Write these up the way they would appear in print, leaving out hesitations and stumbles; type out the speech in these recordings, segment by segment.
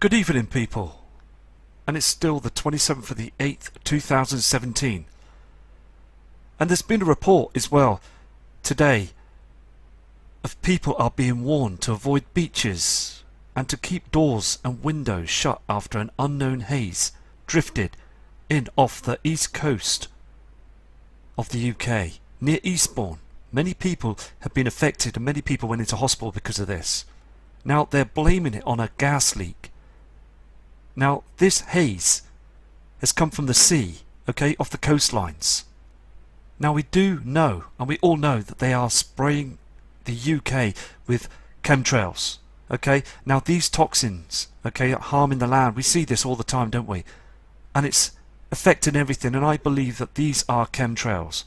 Good evening, people. And it's still the 27th of the 8th, 2017. And there's been a report as well today of people are being warned to avoid beaches and to keep doors and windows shut after an unknown haze drifted in off the east coast of the UK near Eastbourne. Many people have been affected and many people went into hospital because of this. Now they're blaming it on a gas leak. Now this haze has come from the sea, okay, off the coastlines. Now we do know, and we all know, that they are spraying the UK with chemtrails, okay. Now these toxins, okay, are harming the land. We see this all the time, don't we? And it's affecting everything, and I believe that these are chemtrails,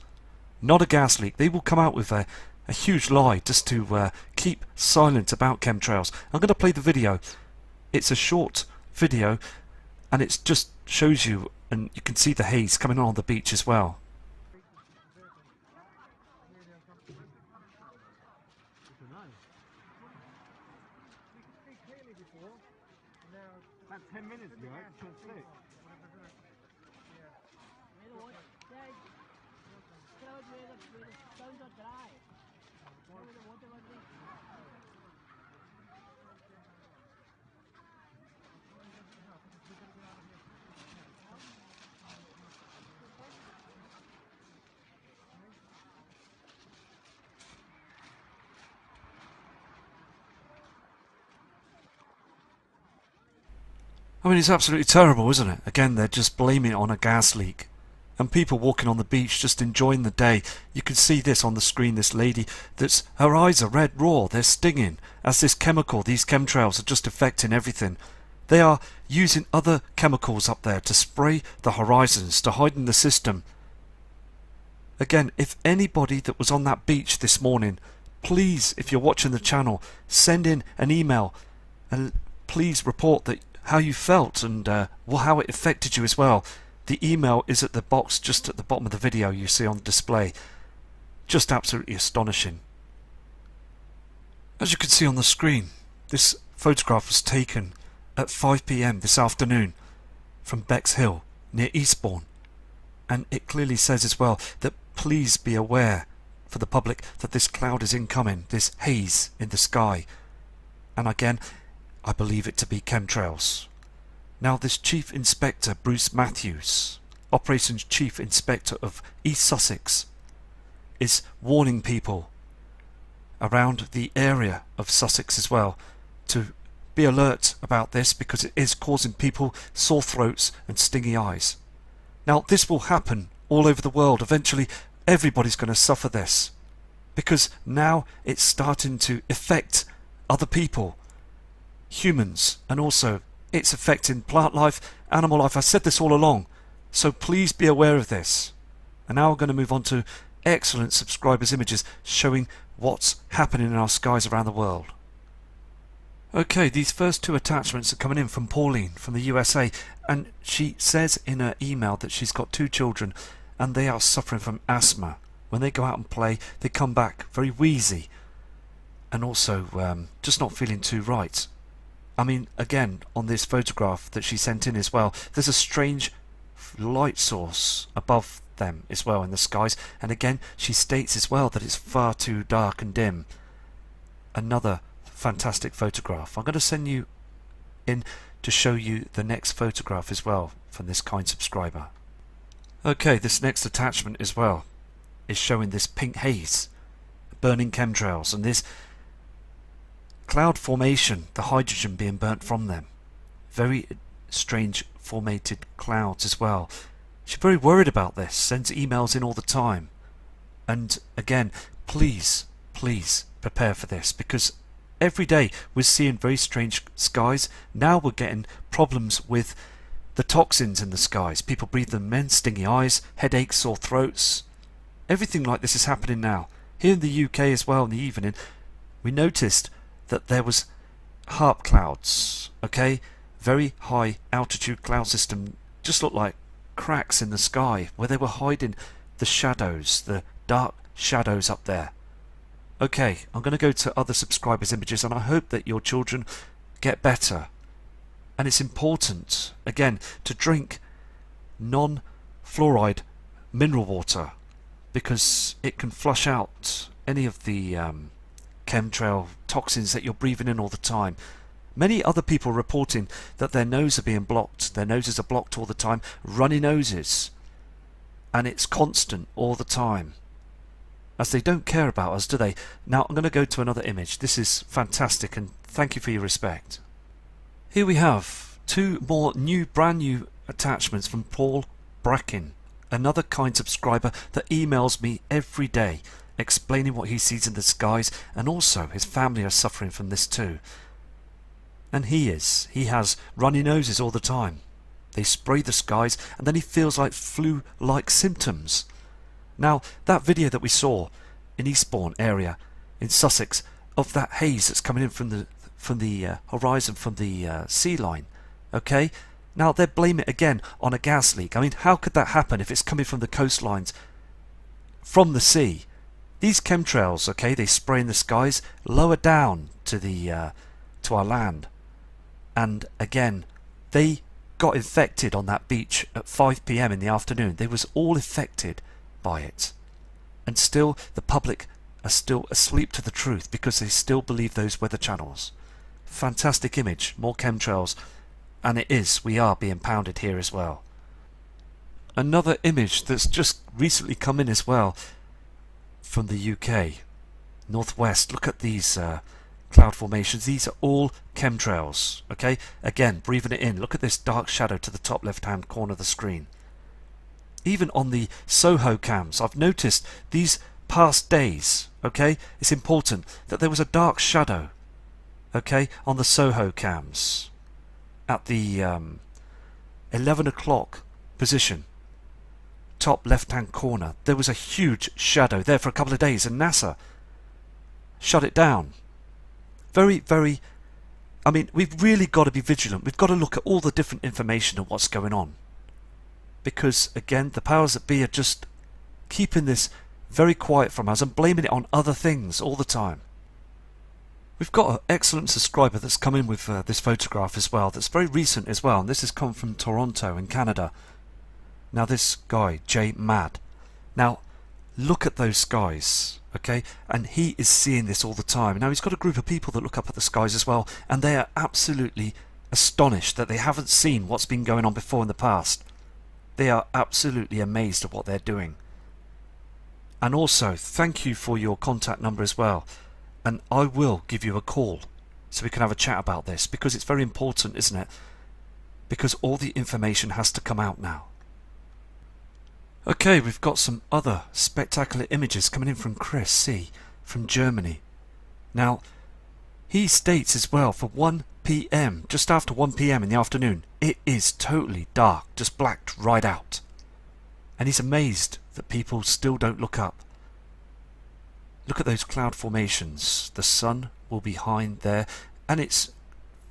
not a gas leak. They will come out with a huge lie just to keep silent about chemtrails. I'm going to play the video. It's a short video and it just shows you, and you can see the haze coming on the beach as well. About 10 minutes ago, it turned slick. I mean, it's absolutely terrible, isn't it? Again, they're just blaming it on a gas leak. And people walking on the beach just enjoying the day. You can see this on the screen, this lady, that's her eyes are red raw, they're stinging, as this chemical, these chemtrails are just affecting everything. They are using other chemicals up there to spray the horizons, to hide in the system. Again, if anybody that was on that beach this morning, please, if you're watching the channel, send in an email and please report that how you felt and how it affected you as well. The email is at the box just at the bottom of the video you see on display. Just absolutely astonishing. As you can see on the screen, this photograph was taken at 5 PM this afternoon from Bexhill near Eastbourne, and it clearly says as well that please be aware for the public that this cloud is incoming, this haze in the sky. And again, I believe it to be chemtrails. Now this Chief Inspector Bruce Matthews, Operations Chief Inspector of East Sussex, is warning people around the area of Sussex as well to be alert about this, because it is causing people sore throats and stingy eyes. Now this will happen all over the world. Eventually everybody's going to suffer this, because now it's starting to affect other people, humans, and also it's affecting plant life, animal life. I said this all along, so please be aware of this. And now we're going to move on to excellent subscribers images showing what's happening in our skies around the world. Okay, these first two attachments are coming in from Pauline from the USA, and she says in her email that she's got 2 children and they are suffering from asthma. When they go out and play, they come back very wheezy and also just not feeling too right. I mean, again, on this photograph that she sent in as well, there's a strange light source above them as well in the skies, and again she states as well that it's far too dark and dim. Another fantastic photograph. I'm going to send you in to show you the next photograph as well from this kind subscriber. Okay, this next attachment as well is showing this pink haze, burning chemtrails, and this cloud formation, the hydrogen being burnt from them. Very strange formated clouds as well. She's very worried about this, sends emails in all the time. And again, please prepare for this, because every day we're seeing very strange skies. Now we're getting problems with the toxins in the skies. People breathe them in, stingy eyes, headaches, sore throats. Everything like this is happening now. Here in the UK as well in the evening, we noticed that there was HARP clouds, okay, very high altitude cloud system, just looked like cracks in the sky where they were hiding the shadows, the dark shadows up there. Okay, I'm going to go to other subscribers' images, and I hope that your children get better. And it's important, again, to drink non-fluoride mineral water, because it can flush out any of the chemtrail toxins that you're breathing in all the time. Many other people reporting that their nose are being blocked, their noses are blocked all the time, runny noses, and it's constant all the time. As they don't care about us, do they? Now I'm going to go to another image. This is fantastic, and thank you for your respect. Here we have two more brand new attachments from Paul Bracken, another kind subscriber that emails me every day explaining what he sees in the skies, and also his family are suffering from this too. And he has runny noses all the time. They spray the skies and then he feels like flu-like symptoms. Now that video that we saw in Eastbourne area in Sussex of that haze that's coming in from the horizon, from the sea line, okay, now they blame it again on a gas leak. I mean, how could that happen if it's coming from the coastlines, from the sea? These chemtrails, okay, they spray in the skies lower down to the to our land, and again they got infected on that beach at 5 PM in the afternoon. They was all affected by it, and still the public are still asleep to the truth because they still believe those weather channels. Fantastic image, more chemtrails, and we are being pounded here as well. Another image that's just recently come in as well from the UK northwest. Look at these cloud formations. These are all chemtrails, okay, again breathing it in. Look at this dark shadow to the top left hand corner of the screen. Even on the Soho cams, I've noticed these past days, okay, it's important that there was a dark shadow, okay, on the Soho cams at the 11 o'clock position, top left hand corner. There was a huge shadow there for a couple of days, and NASA shut it down. Very, very, I mean, we've really got to be vigilant. We've got to look at all the different information of what's going on, because again the powers that be are just keeping this very quiet from us and blaming it on other things all the time. We've got an excellent subscriber that's come in with this photograph as well, that's very recent as well, and this has come from Toronto in Canada. Now this guy, J Mad, now look at those skies, okay, and he is seeing this all the time. Now he's got a group of people that look up at the skies as well, and they are absolutely astonished that they haven't seen what's been going on before in the past. They are absolutely amazed at what they're doing. And also thank you for your contact number as well, and I will give you a call so we can have a chat about this, because it's very important, isn't it? Because all the information has to come out now. Okay, we've got some other spectacular images coming in from Chris C from Germany. Now he states as well, for 1 PM, just after 1 PM in the afternoon, it is totally dark, just blacked right out, and he's amazed that people still don't look up. Look at those cloud formations. The sun will be behind there, and it's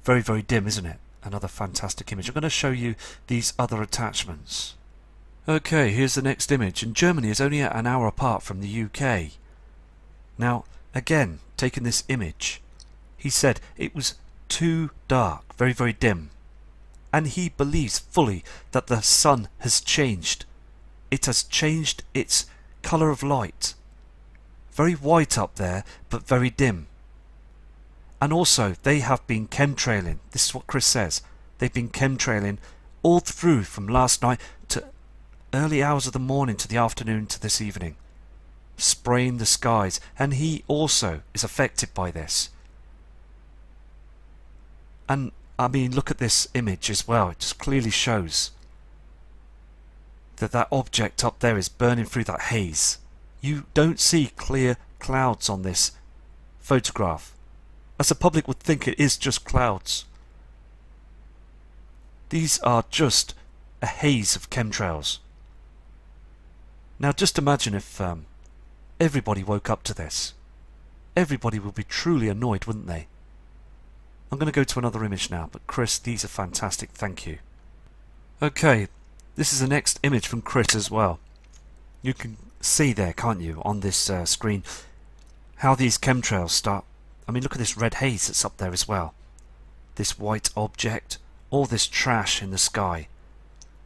very, very dim, isn't it? Another fantastic image. I'm going to show you these other attachments. Okay, here's the next image, and Germany is only an hour apart from the UK. Now again, taking this image, he said it was too dark, very, very dim, and he believes fully that the sun has changed. It has changed its colour of light. Very white up there, but very dim. And also they have been chemtrailing. This is what Chris says. They've been chemtrailing all through from last night to early hours of the morning to the afternoon to this evening, spraying the skies, and he also is affected by this. And I mean, look at this image as well. It just clearly shows that that object up there is burning through that haze. You don't see clear clouds on this photograph, as the public would think it is just clouds. These are just a haze of chemtrails. Now just imagine if everybody woke up to this. Everybody would be truly annoyed, wouldn't they? I'm going to go to another image now, but Chris, these are fantastic, thank you. Okay, this is the next image from Chris as well. You can see there, can't you, on this screen, how these chemtrails start. I mean, look at this red haze that's up there as well. This white object all this trash in the sky.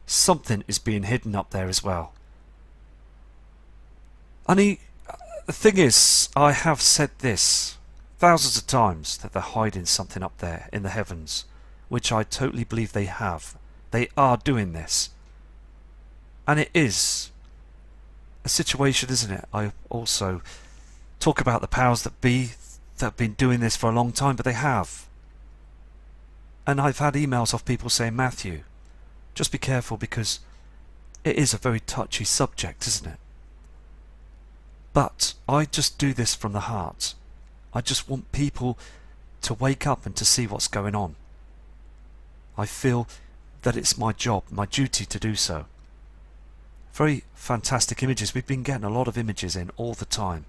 Something is being hidden up there as well. The thing is, I have said this thousands of times, that they're hiding something up there in the heavens, which I totally believe they have. They are doing this. And it is a situation, isn't it? I also talk about the powers that be that have been doing this for a long time, but they have. And I've had emails off people saying, Matthew, just be careful, because it is a very touchy subject, isn't it? But I just do this from the heart. I just want people to wake up and to see what's going on. I feel that it's my job, my duty to do so. Very fantastic images. We've been getting a lot of images in all the time,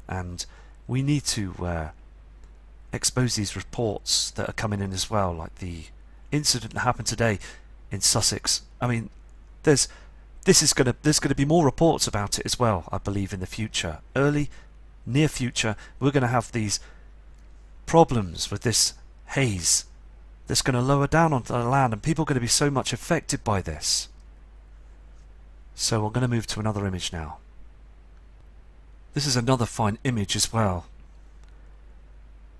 and we need to expose these reports that are coming in as well, like the incident that happened today in Sussex. I mean, there's going to be more reports about it as well, I believe, in the future. Near future, we're going to have these problems with this haze that's going to lower down onto the land, and people are going to be so much affected by this. So I'm going to move to another image now. This is another fine image as well.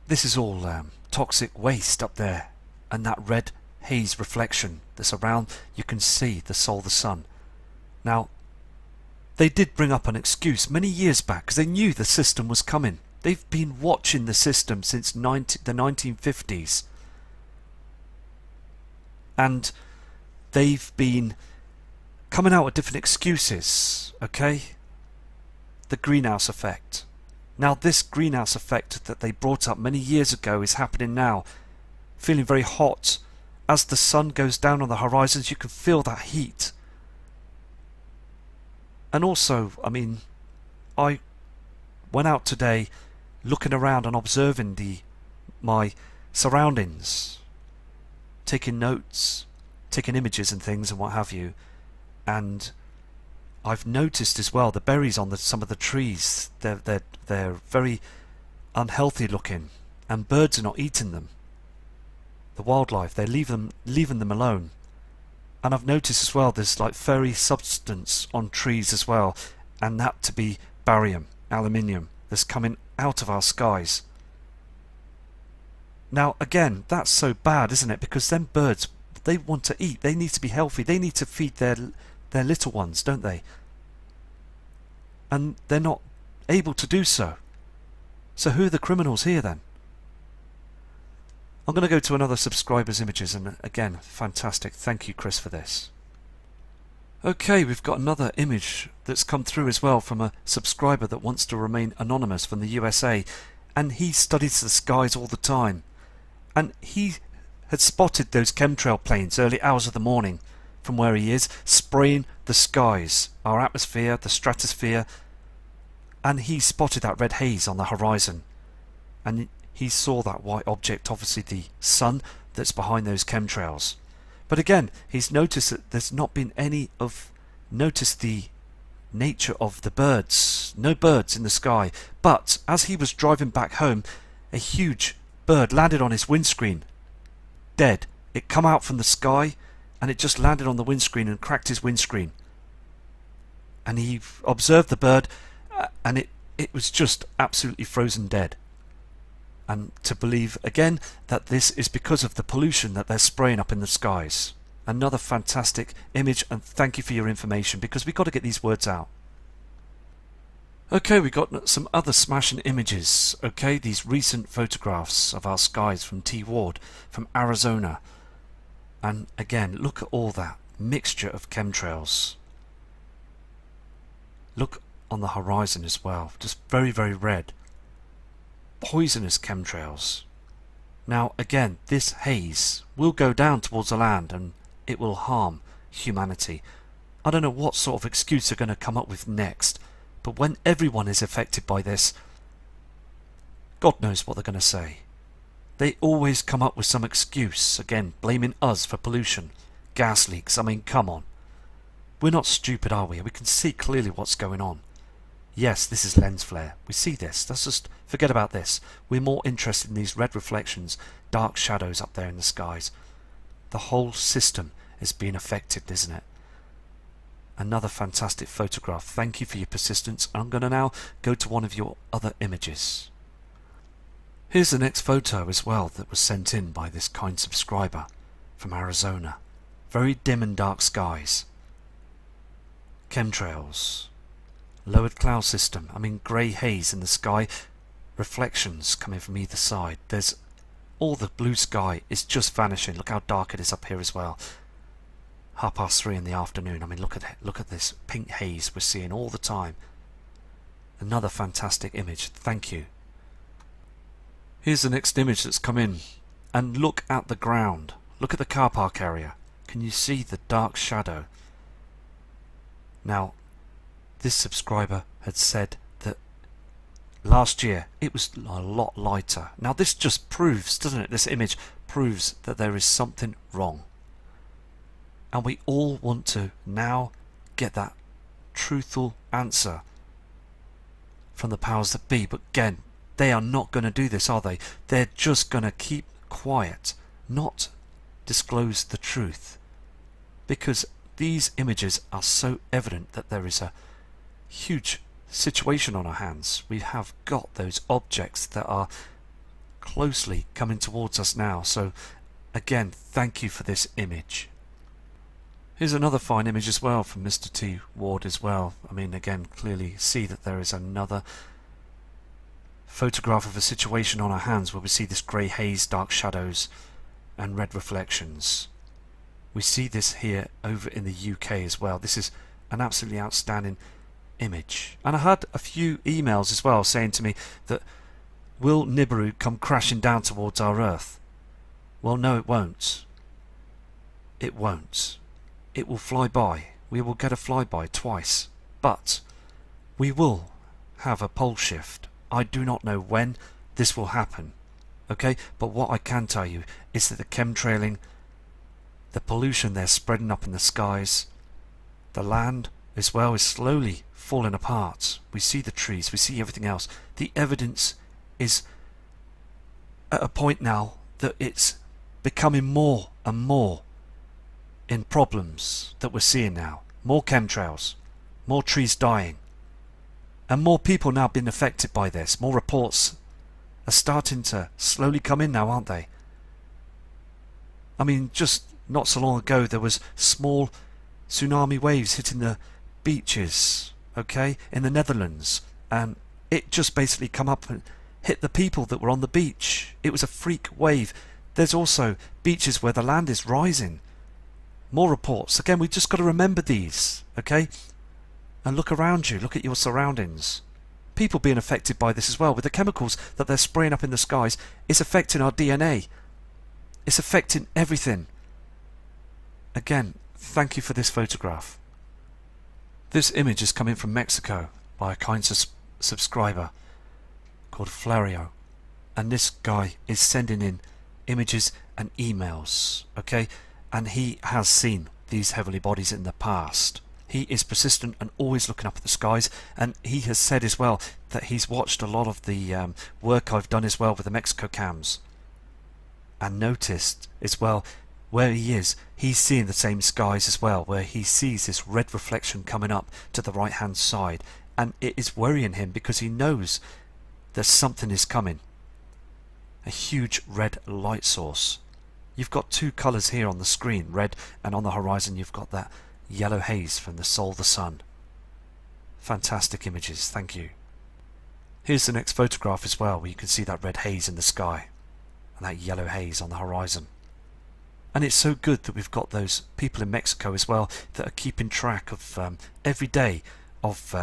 This is all toxic waste up there, and that red haze reflection that's around. You can see the sun. Now, they did bring up an excuse many years back because they knew the system was coming. They've been watching the system since the 1950s. And they've been coming out with different excuses, okay? The greenhouse effect. Now, this greenhouse effect that they brought up many years ago is happening now. Feeling very hot. As the sun goes down on the horizons, you can feel that heat. And also, I mean, I went out today looking around and observing my surroundings, taking notes, taking images and things and what have you. And I've noticed as well the berries on some of the trees. They're very unhealthy looking, and birds are not eating them. The wildlife, they're leaving them alone. And I've noticed as well there's like furry substance on trees as well, and that to be barium, aluminium, that's coming out of our skies. Now again, that's so bad, isn't it? Because them birds, they want to eat, they need to be healthy, they need to feed their little ones, don't they? And they're not able to do so. So who are the criminals here then? I'm going to go to another subscriber's images, and again, fantastic. Thank you, Chris, for this. Okay, we've got another image that's come through as well from a subscriber that wants to remain anonymous from the USA, and he studies the skies all the time. And he had spotted those chemtrail planes early hours of the morning from where he is, spraying the skies, our atmosphere, the stratosphere, and he spotted that red haze on the horizon. And he saw that white object, obviously the sun that's behind those chemtrails. But again, he's noticed that there's not been noticed the nature of the birds. No birds in the sky. But as he was driving back home, a huge bird landed on his windscreen. Dead. It come out from the sky, and it just landed on the windscreen and cracked his windscreen. And he observed the bird, and it was just absolutely frozen dead. And to believe again that this is because of the pollution that they're spraying up in the skies. Another fantastic image, and thank you for your information, because we've got to get these words out. Okay, we got some other smashing images. Okay, these recent photographs of our skies from T. Ward from Arizona. And again, look at all that mixture of chemtrails. Look on the horizon as well, just very, very red. Poisonous chemtrails. Now again, this haze will go down towards the land and it will harm humanity. I don't know what sort of excuse they're going to come up with next, but when everyone is affected by this, God knows what they're going to say. They always come up with some excuse, again blaming us for pollution, gas leaks. I mean, come on. We're not stupid, are we? We can see clearly what's going on. Yes, this is lens flare. We see this. Let's just forget about this. We're more interested in these red reflections, dark shadows up there in the skies. The whole system is being affected, isn't it? Another fantastic photograph. Thank you for your persistence. I'm going to now go to one of your other images. Here's the next photo as well that was sent in by this kind subscriber from Arizona. Very dim and dark skies. Chemtrails. Lowered cloud system. I mean grey haze in the sky. Reflections coming from either side. There's all the blue sky is just vanishing. Look how dark it is up here as well. 3:30 in the afternoon. I mean look at this pink haze we're seeing all the time. Another fantastic image. Thank you. Here's the next image that's come in. And look at the ground. Look at the car park area. Can you see the dark shadow? Now, this subscriber had said that last year it was a lot lighter. Now this just proves, doesn't it? This image proves that there is something wrong. And we all want to now get that truthful answer from the powers that be. But again, they are not going to do this, are they? They're just going to keep quiet, not disclose the truth. Because these images are so evident that there is a huge situation on our hands. We have got those objects that are closely coming towards us now. So again, thank you for this image. Here's another fine image as well from Mr. T. Ward as well. I mean, again, clearly see that there is another photograph of a situation on our hands where we see this grey haze, dark shadows and red reflections. We see this here over in the UK as well. This is an absolutely outstanding image. And I had a few emails as well saying to me that will Nibiru come crashing down towards our Earth? Well, no, it won't. It won't. It will fly by. We will get a flyby twice. But we will have a pole shift. I do not know when this will happen. Okay? But what I can tell you is that the chemtrailing, the pollution they're spreading up in the skies, the land as well is slowly falling apart. We see the trees, we see everything else. The evidence is at a point now that it's becoming more and more in problems that we're seeing now. More chemtrails, more trees dying, and more people now being affected by this. More reports are starting to slowly come in now, aren't they? I mean, just not so long ago there was small tsunami waves hitting the beaches, okay, in the Netherlands, and it just basically come up and hit the people that were on the beach. It was a freak wave. There's also beaches where the land is rising. More reports. Again, we've just got to remember these, okay? And look around you. Look at your surroundings. People being affected by this as well. With the chemicals that they're spraying up in the skies, it's affecting our DNA. It's affecting everything. Again, thank you for this photograph. This image is coming from Mexico by a kind subscriber called Flario. And this guy is sending in images and emails, okay? And he has seen these heavenly bodies in the past. He is persistent and always looking up at the skies, and he has said as well that he's watched a lot of the work I've done as well with the Mexico cams, and noticed as well where he is, he's seeing the same skies as well, where he sees this red reflection coming up to the right hand side, and it is worrying him because he knows that something is coming. A huge red light source. You've got two colours here on the screen, red, and on the horizon you've got that yellow haze from the soul of the sun. Fantastic images, thank you. Here's the next photograph as well, where you can see that red haze in the sky and that yellow haze on the horizon. And it's so good that we've got those people in Mexico as well that are keeping track of every day of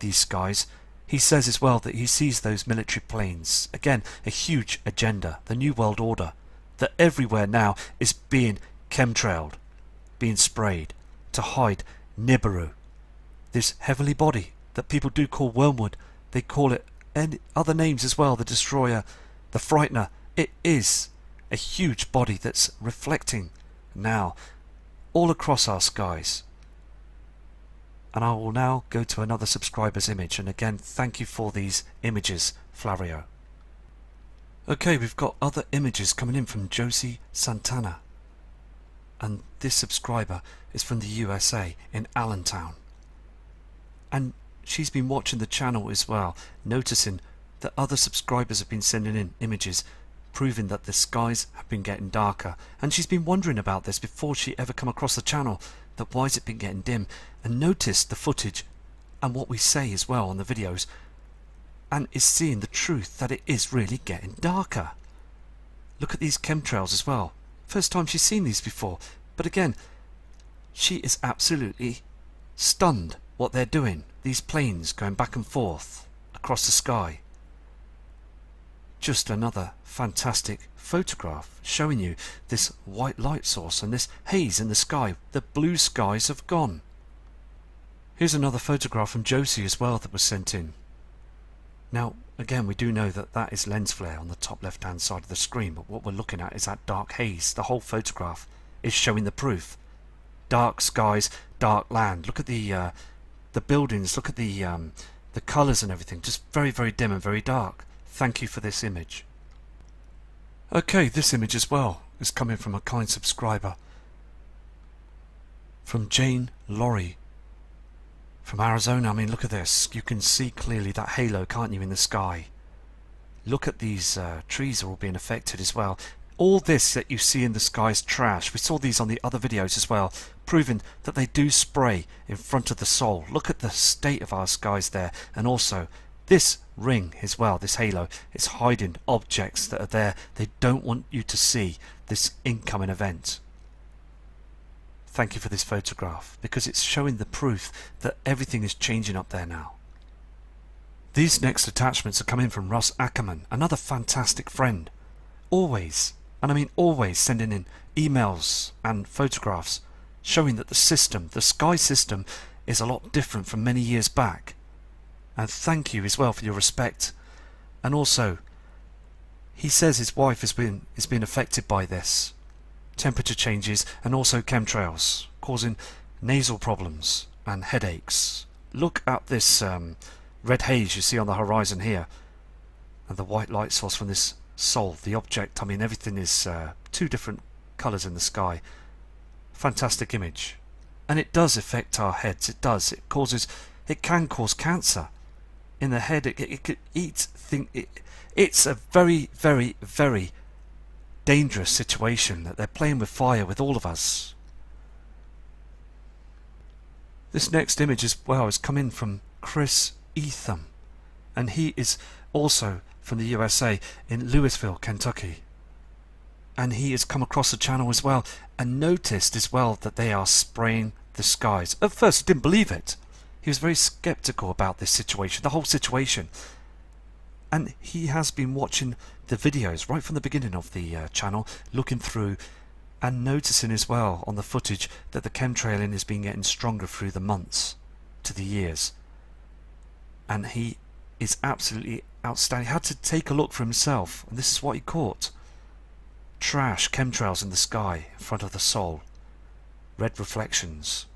these skies. He says as well that he sees those military planes. Again, a huge agenda, the New World Order, that everywhere now is being chemtrailed, being sprayed to hide Nibiru, this heavenly body that people do call wormwood. They call it other names as well, the destroyer, the frightener. It is a huge body that's reflecting now all across our skies. And I will now go to another subscriber's image, and again thank you for these images, Flario. Okay, we've got other images coming in from Josie Santana. and this subscriber is from the USA in Allentown. And she's been watching the channel as well, noticing that other subscribers have been sending in images proving that the skies have been getting darker, and she's been wondering about this before she ever come across the channel, that why has it been getting dim, and noticed the footage and what we say as well on the videos, and is seeing the truth that it is really getting darker. Look at these chemtrails as well. First time she's seen these before, but again, she is absolutely stunned what they're doing. These planes going back and forth across the sky. Just another fantastic photograph showing you this white light source and this haze in the sky. The blue skies have gone. Here's another photograph from Josie as well that was sent in. Now again, we do know that that is lens flare on the top left hand side of the screen, but what we're looking at is that dark haze. The whole photograph is showing the proof. Dark skies, dark land. Look at the buildings, look at the colours and everything, just very, very dim and very dark. Thank you for this image. Okay, this image as well is coming from a kind subscriber, from Jane Laurie from Arizona. I mean, look at this. You can see clearly that halo, can't you, in the sky? Look at these trees are all being affected as well. All this that you see in the sky is trash. We saw these on the other videos as well, proving that they do spray in front of the soul. Look at the state of our skies there, and also this ring as well, this halo, is hiding objects that are there. They don't want you to see this incoming event. Thank you for this photograph, because it's showing the proof that everything is changing up there now. These next attachments are coming from Russ Ackerman, another fantastic friend. Always, and I mean always, sending in emails and photographs showing that the system, the sky system, is a lot different from many years back. And thank you as well for your respect. And also, he says his wife has been affected by this. Temperature changes and also chemtrails, causing nasal problems and headaches. Look at this red haze you see on the horizon here, and the white light source from this soul, the object. I mean, everything is two different colours in the sky. Fantastic image. And it does affect our heads. It does. It can cause cancer in the head. It could eat it's a very, very, very dangerous situation that they're playing with fire with all of us. This next image as well has come in from Chris Etham, and he is also from the USA in Louisville, Kentucky. And he has come across the channel as well and noticed as well that they are spraying the skies. At first he didn't believe it. He was very skeptical about this situation, the whole situation. And he has been watching the videos right from the beginning of the channel, looking through and noticing as well on the footage that the chemtrailing has been getting stronger through the months to the years. And he is absolutely outstanding. He had to take a look for himself, and this is what he caught. Trash, chemtrails in the sky in front of the soul. Red reflections.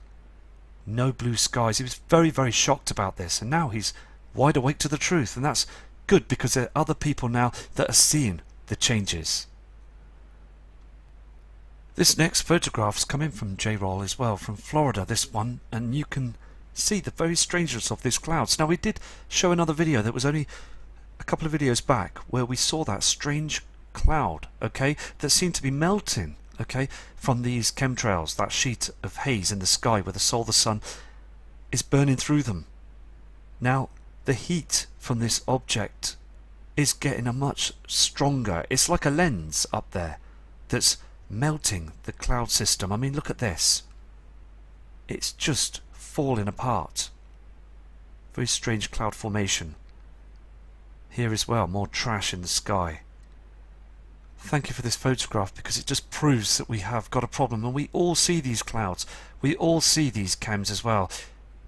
No blue skies. He was very, very shocked about this, and now he's wide awake to the truth, and that's good because there are other people now that are seeing the changes. This next photograph's come in from J-Roll as well, from Florida, this one, and you can see the very strangeness of these clouds. Now, we did show another video that was only a couple of videos back where we saw that strange cloud, okay, that seemed to be melting, okay, from these chemtrails, that sheet of haze in the sky where the solar sun is burning through them. Now, the heat from this object is getting a much stronger, it's like a lens up there that's melting the cloud system. I mean, look at this. It's just falling apart. Very strange cloud formation. Here as well, more trash in the sky. Thank you for this photograph, because it just proves that we have got a problem, and we all see these clouds. We all see these chems as well.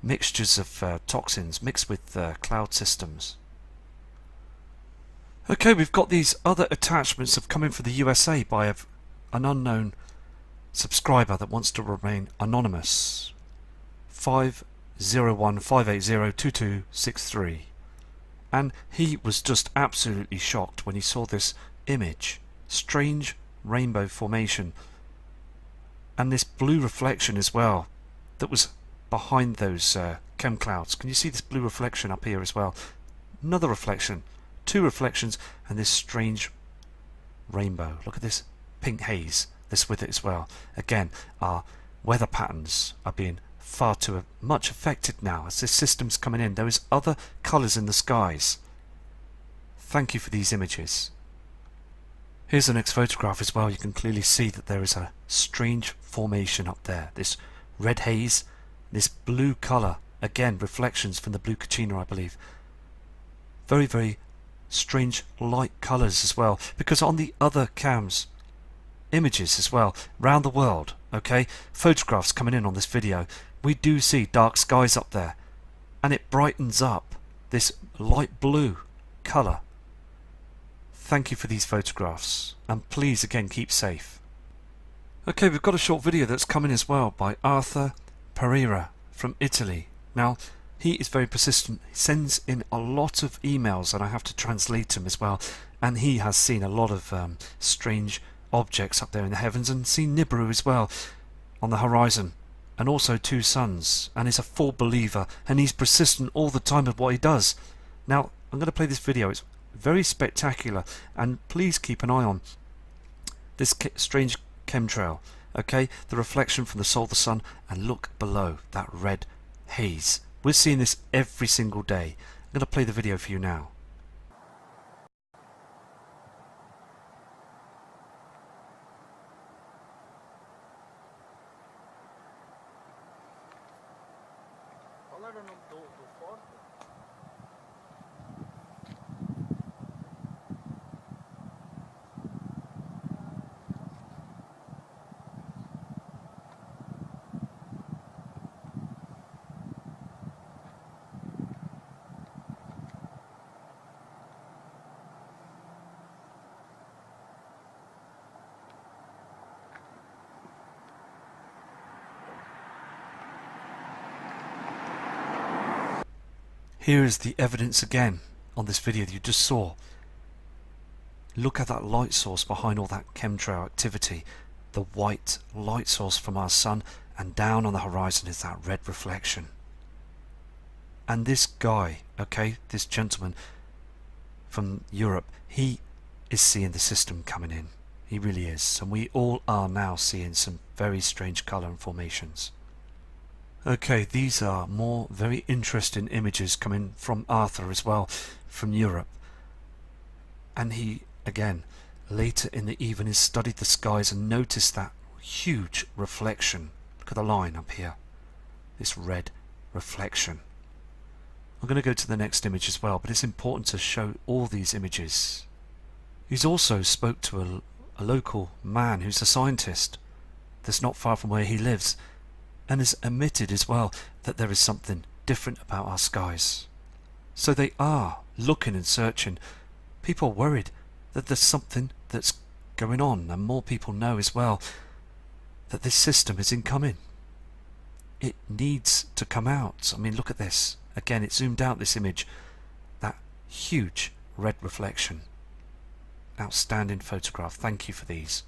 Mixtures of toxins mixed with cloud systems. Okay, we've got these other attachments have come in for the USA by an unknown subscriber that wants to remain anonymous. 501-580-2263. And he was just absolutely shocked when he saw this image. Strange rainbow formation and this blue reflection as well that was behind those chem clouds. Can you see this blue reflection up here as well? Another reflection, two reflections, and this strange rainbow. Look at this pink haze that's with it as well. Again, our weather patterns are being far too much affected now as this system's coming in. There is other colours in the skies. Thank you for these images. Here's the next photograph as well. You can clearly see that there is a strange formation up there. This red haze, this blue colour, again reflections from the blue Kachina, I believe. Very, very strange light colours as well, because on the other cams, images as well, round the world, okay, photographs coming in on this video, we do see dark skies up there, and it brightens up this light blue colour. Thank you for these photographs, and please again keep safe. Okay, we've got a short video that's coming as well by Arthur Pereira from Italy. Now, he is very persistent. He sends in a lot of emails and I have to translate them as well, and he has seen a lot of strange objects up there in the heavens and seen Nibiru as well on the horizon, and also two suns, and is a full believer, and he's persistent all the time with what he does. Now, I'm going to play this video. It's very spectacular, and please keep an eye on this strange chemtrail, okay, the reflection from the solar sun, and look below that red haze. We're seeing this every single day. I'm going to play the video for you now. Here is the evidence again on this video that you just saw. Look at that light source behind all that chemtrail activity. The white light source from our sun, and down on the horizon is that red reflection. And this guy, okay, this gentleman from Europe, he is seeing the system coming in. He really is. And we all are now seeing some very strange colour and formations. Okay, these are more very interesting images coming from Arthur as well, from Europe. And he, again, later in the evening studied the skies and noticed that huge reflection. Look at the line up here. This red reflection. I'm going to go to the next image as well, but it's important to show all these images. He's also spoke to a local man who's a scientist that's not far from where he lives, and has admitted as well that there is something different about our skies. So they are looking and searching. People are worried that there's something that's going on, and more people know as well that this system is incoming. It needs to come out. I mean, look at this. Again, it's zoomed out, this image. That huge red reflection. Outstanding photograph. Thank you for these.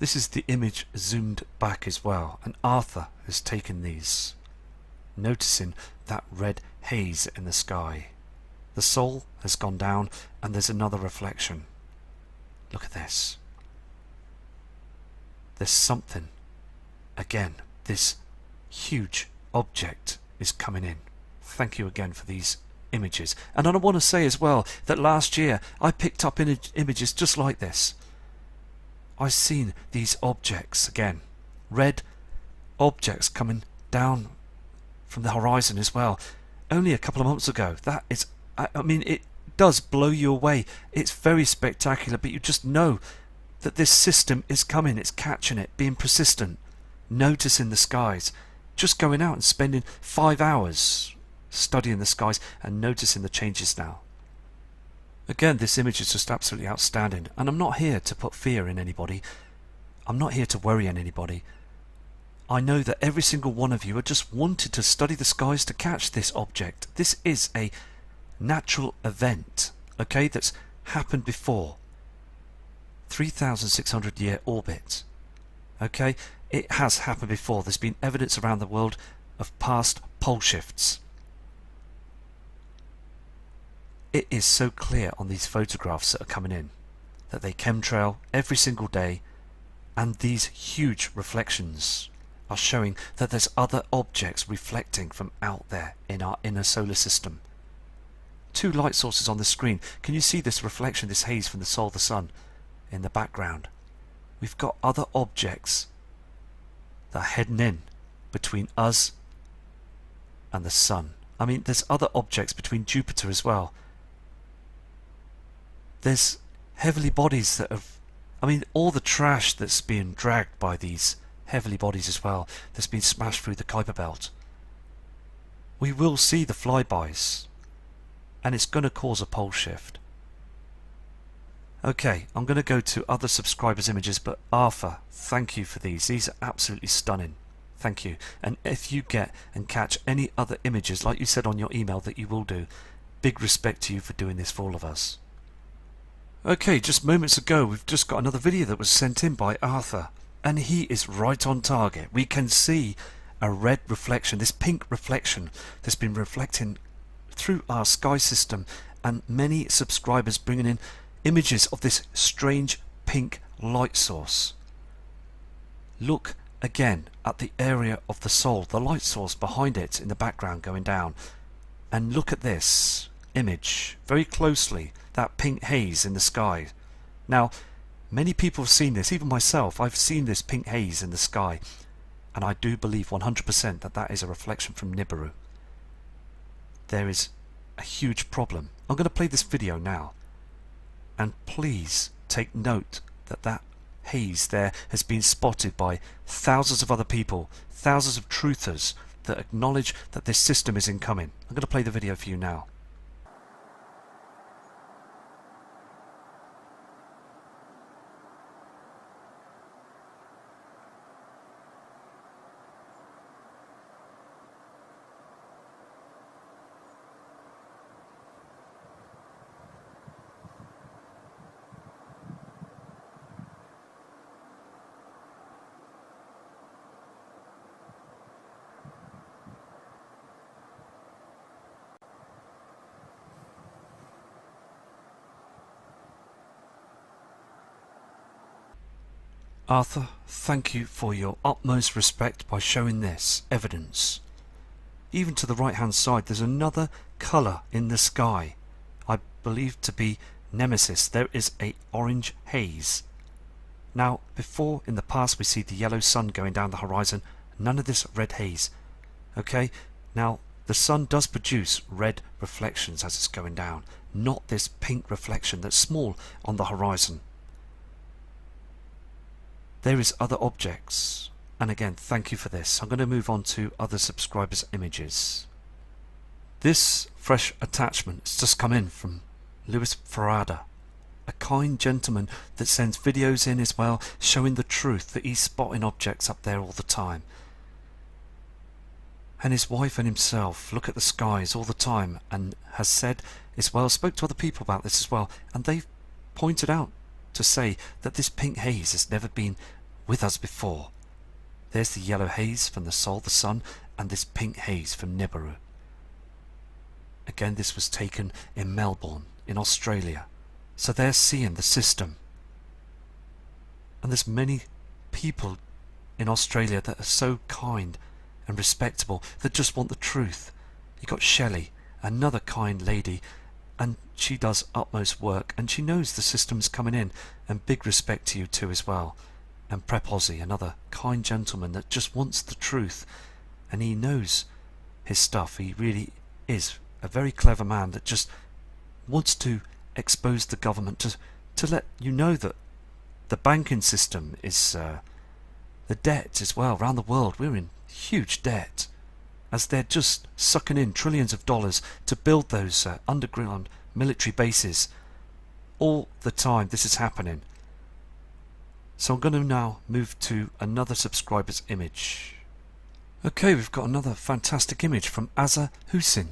This is the image zoomed back as well, and Arthur has taken these, noticing that red haze in the sky. The sol has gone down and there's another reflection. Look at this. There's something. Again, this huge object is coming in. Thank you again for these images. And I want to say as well that last year I picked up images just like this. I've seen these objects again, red objects coming down from the horizon as well, only a couple of months ago. That is, I mean, it does blow you away. It's very spectacular, but you just know that this system is coming. It's catching it, being persistent, noticing the skies, just going out and spending 5 hours studying the skies and noticing the changes now. Again, this image is just absolutely outstanding, and I'm not here to put fear in anybody. I'm not here to worry anybody. I know that every single one of you are just wanted to study the skies to catch this object. This is a natural event, okay, that's happened before. 3,600 year orbit. Okay, It has happened before. There's been evidence around the world of past pole shifts. It is so clear on these photographs that are coming in that they chemtrail every single day, and these huge reflections are showing that there's other objects reflecting from out there in our inner solar system. Two light sources on the screen. Can you see this reflection, this haze from the Sol, the Sun in the background? We've got other objects that are heading in between us and the Sun. I mean, there's other objects between Jupiter as well. There's heavenly bodies that have, I mean, all the trash that's being dragged by these heavenly bodies as well, that's been smashed through the Kuiper Belt. We will see the flybys, and it's going to cause a pole shift. Okay, I'm going to go to other subscribers' images, but Arthur, thank you for these. These are absolutely stunning. Thank you. And if you get and catch any other images, like you said on your email that you will do, big respect to you for doing this for all of us. Okay, just moments ago we've just got another video that was sent in by Arthur, and he is right on target. We can see a red reflection, this pink reflection that's been reflecting through our sky system, and many subscribers bringing in images of this strange pink light source. Look again at the area of the Sol, the light source behind it in the background going down, and look at this image very closely, that pink haze in the sky. Now, many people have seen this, even myself. I've seen this pink haze in the sky, and I do believe 100% that that is a reflection from Nibiru. There is a huge problem. I'm going to play this video now, and please take note that that haze there has been spotted by thousands of other people, thousands of truthers that acknowledge that this system is incoming. I'm going to play the video for you now. Arthur, thank you for your utmost respect by showing this evidence. Even to the right hand side there's another colour in the sky, I believe to be Nemesis. There is a orange haze. Now before in the past we see the yellow sun going down the horizon, none of this red haze. Okay, now the sun does produce red reflections as it's going down, not this pink reflection that's small on the horizon. There is other objects, and again thank you for this. I'm going to move on to other subscribers' images. This fresh attachment has just come in from Louis Farada, a kind gentleman that sends videos in as well showing the truth that he's spotting objects up there all the time. And his wife and himself look at the skies all the time, and has said as well, spoke to other people about this as well, and they've pointed out to say that this pink haze has never been with us before. There's the yellow haze from the Sol, the Sun, and this pink haze from Nibiru. Again, this was taken in Melbourne, in Australia. So they're seeing the system. And there's many people in Australia that are so kind and respectable that just want the truth. You got Shelley, another kind lady, and she does utmost work, and she knows the system's coming in, and big respect to you too as well. And Prep Aussie, another kind gentleman that just wants the truth, and he knows his stuff. He really is a very clever man that just wants to expose the government to let you know that the banking system is the debt as well around the world. We're in huge debt, as they're just sucking in trillions of dollars to build those underground military bases. All the time this is happening. So I'm going to now move to another subscriber's image. Okay, we've got another fantastic image from Azza Hussein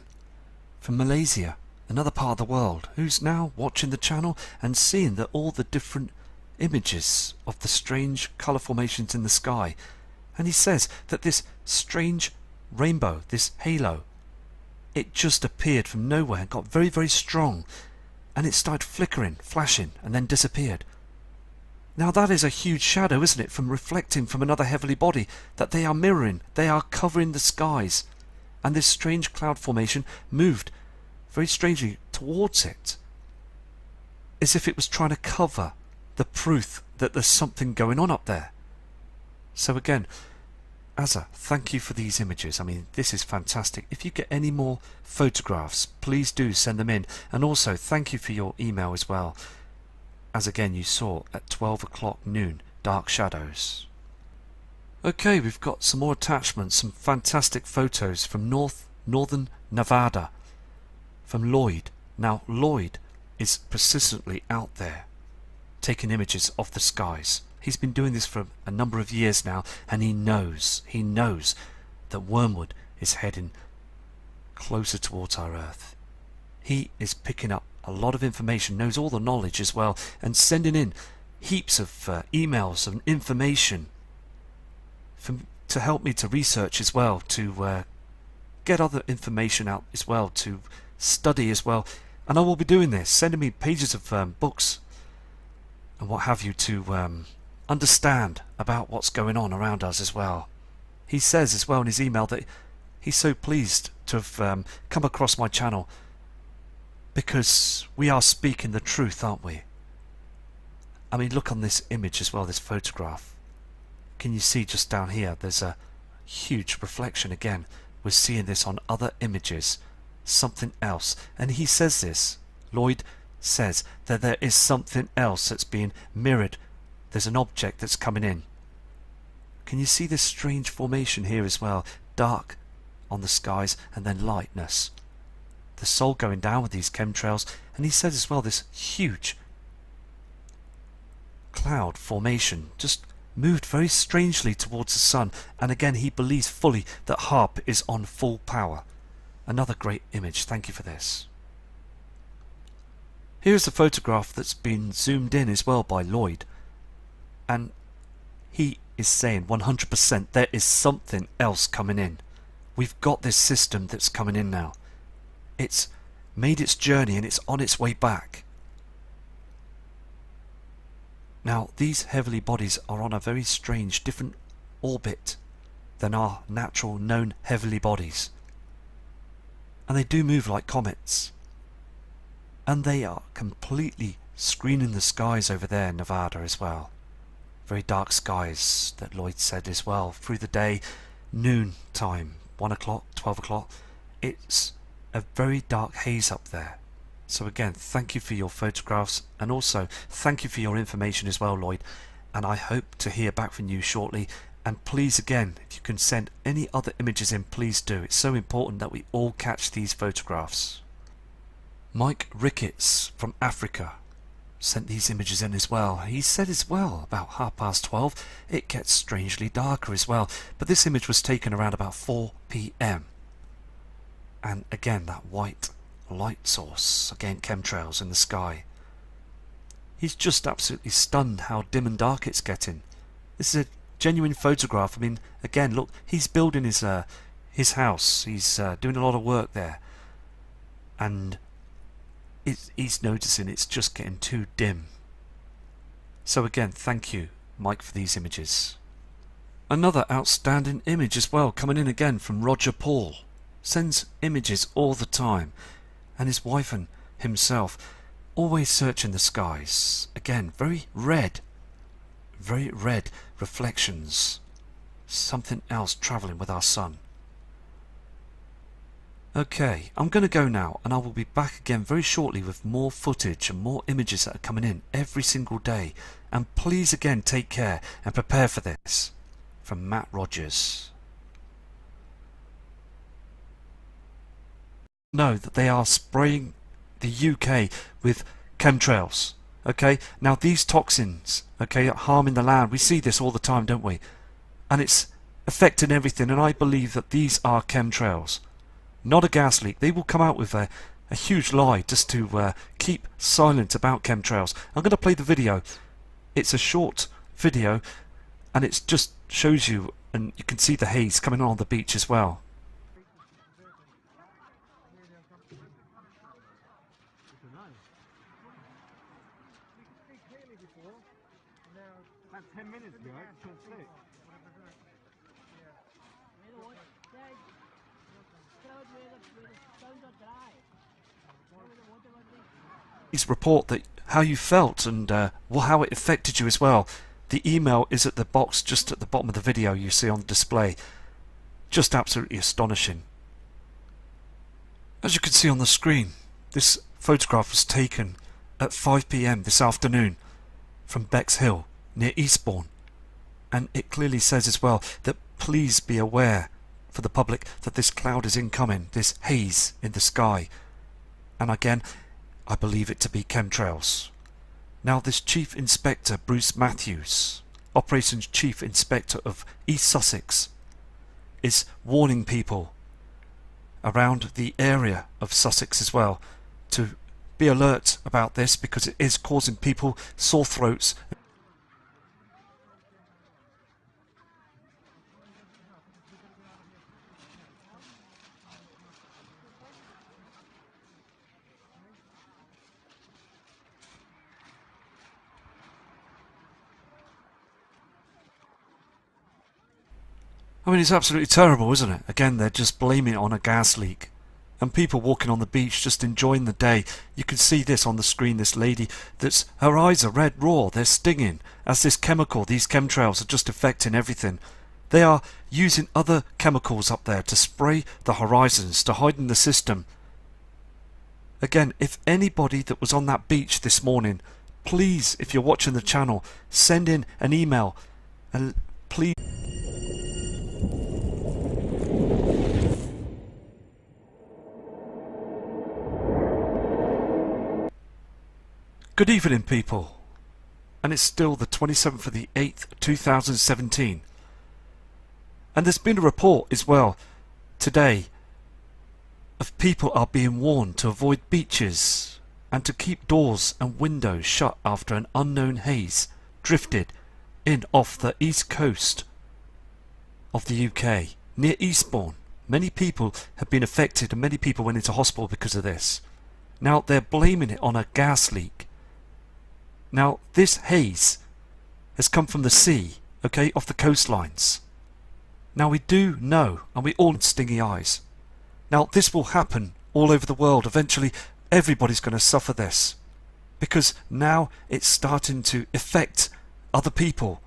from Malaysia, another part of the world, who's now watching the channel and seeing that all the different images of the strange colour formations in the sky And he says that this strange rainbow, this halo, it just appeared from nowhere and got very, very strong, and it started flickering, flashing, and then disappeared. Now that is a huge shadow, isn't it, from reflecting from another heavenly body that they are mirroring, they are covering the skies. And this strange cloud formation moved very strangely towards it, as if it was trying to cover the proof that there's something going on up there. So again, Azza, thank you for these images. I mean, this is fantastic. If you get any more photographs, please do send them in. And also, thank you for your email as well. As again, you saw at 12 o'clock noon, dark shadows. Okay, we've got some more attachments, some fantastic photos from northern Nevada, from Lloyd. Now, Lloyd is persistently out there, taking images of the skies. He's been doing this for a number of years now, and he knows that Wormwood is heading closer towards our Earth. He is picking up a lot of information, knows all the knowledge as well, and sending in heaps of emails and information to help me to research as well, to get other information out as well, to study as well. And I will be doing this, sending me pages of books and what have you to understand about what's going on around us as well. He says as well in his email that he's so pleased to have come across my channel, because we are speaking the truth, aren't we? I mean, look on this image as well, this photograph. Can you see just down here, there's a huge reflection again. We're seeing this on other images, something else. And he says this, Lloyd says that there is something else that's being mirrored. There's an object that's coming in. Can you see this strange formation here as well? Dark on the skies and then lightness. The Sol going down with these chemtrails, and he says as well this huge cloud formation just moved very strangely towards the sun, and again he believes fully that HARP is on full power. Another great image, thank you for this. Here's a photograph that's been zoomed in as well by Lloyd, and he is saying 100% there is something else coming in. We've got this system that's coming in now. It's made its journey and it's on its way back. Now these heavenly bodies are on a very strange, different orbit than our natural known heavenly bodies. And they do move like comets. And they are completely screening the skies over there in Nevada as well. Very dark skies that Lloyd said as well. Through the day, noon time, 1 o'clock, 12 o'clock, it's a very dark haze up there. So again, thank you for your photographs, and also thank you for your information as well, Lloyd, and I hope to hear back from you shortly. And please again, if you can send any other images in, please do. It's so important that we all catch these photographs. Mike Ricketts from Africa sent these images in as well. He said as well about 12:30 it gets strangely darker as well, but this image was taken around about 4 p.m. and again that white light source, again chemtrails in the sky. He's just absolutely stunned how dim and dark it's getting. This is a genuine photograph. I mean, again, look, he's building his house. He's doing a lot of work there, and he's noticing it's just getting too dim. So again, thank you, Mike, for these images. Another outstanding image as well, coming in again from Roger Paul. Sends images all the time, and his wife and himself always searching the skies. Again, very red reflections. Something else travelling with our sun. Okay, I'm going to go now, and I will be back again very shortly with more footage and more images that are coming in every single day. And please again take care and prepare for this. From Matt Rogers. Know that they are spraying the UK with chemtrails. Okay, now these toxins, okay, are harming the land. We see this all the time, don't we? And it's affecting everything, and I believe that these are chemtrails, not a gas leak. They will come out with a huge lie just to keep silent about chemtrails. I'm going to play the video. It's a short video, and it just shows you and you can see the haze coming on the beach as well. About 10 minutes ago, it's till 6. Please report that how you felt and how it affected you as well. The email is at the box just at the bottom of the video you see on the display. Just absolutely astonishing. As you can see on the screen, this photograph was taken at 5 p.m. this afternoon from Bexhill near Eastbourne, and it clearly says as well that please be aware for the public that this cloud is incoming, this haze in the sky, and again I believe it to be chemtrails. Now this Chief Inspector Bruce Matthews, Operations Chief Inspector of East Sussex, is warning people around the area of Sussex as well to be alert about this, because it is causing people sore throats. I mean, it's absolutely terrible, isn't it? Again, they're just blaming it on a gas leak. And people walking on the beach just enjoying the day. You can see this on the screen, this lady that's, her eyes are red raw, they're stinging, as this chemical, these chemtrails are just affecting everything. They are using other chemicals up there to spray the horizons, to hide in the system. Again, if anybody that was on that beach this morning, please, if you're watching the channel, send in an email and please. Good evening, people, and it's still the 27th of the 8th, 2017, and there's been a report as well today of people are being warned to avoid beaches and to keep doors and windows shut after an unknown haze drifted in off the east coast of the UK near Eastbourne. Many people have been affected and many people went into hospital because of this. Now they're blaming it on a gas leak. Now, this haze has come from the sea, okay, off the coastlines. Now, we do know, and we all have stingy eyes. Now, this will happen all over the world. Eventually, everybody's going to suffer this, because now it's starting to affect other people,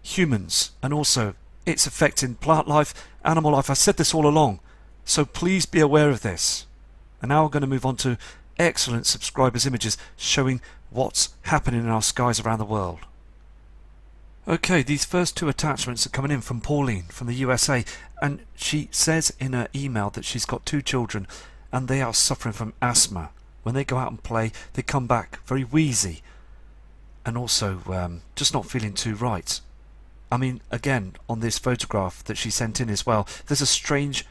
humans, and also it's affecting plant life, animal life. I said this all along, so please be aware of this. And now we're going to move on to excellent subscribers' images showing what's happening in our skies around the world. Okay, these first two attachments are coming in from Pauline from the USA, and she says in her email that she's got 2 children and they are suffering from asthma. When they go out and play, they come back very wheezy and also just not feeling too right. I mean, again, on this photograph that she sent in as well, there's a strange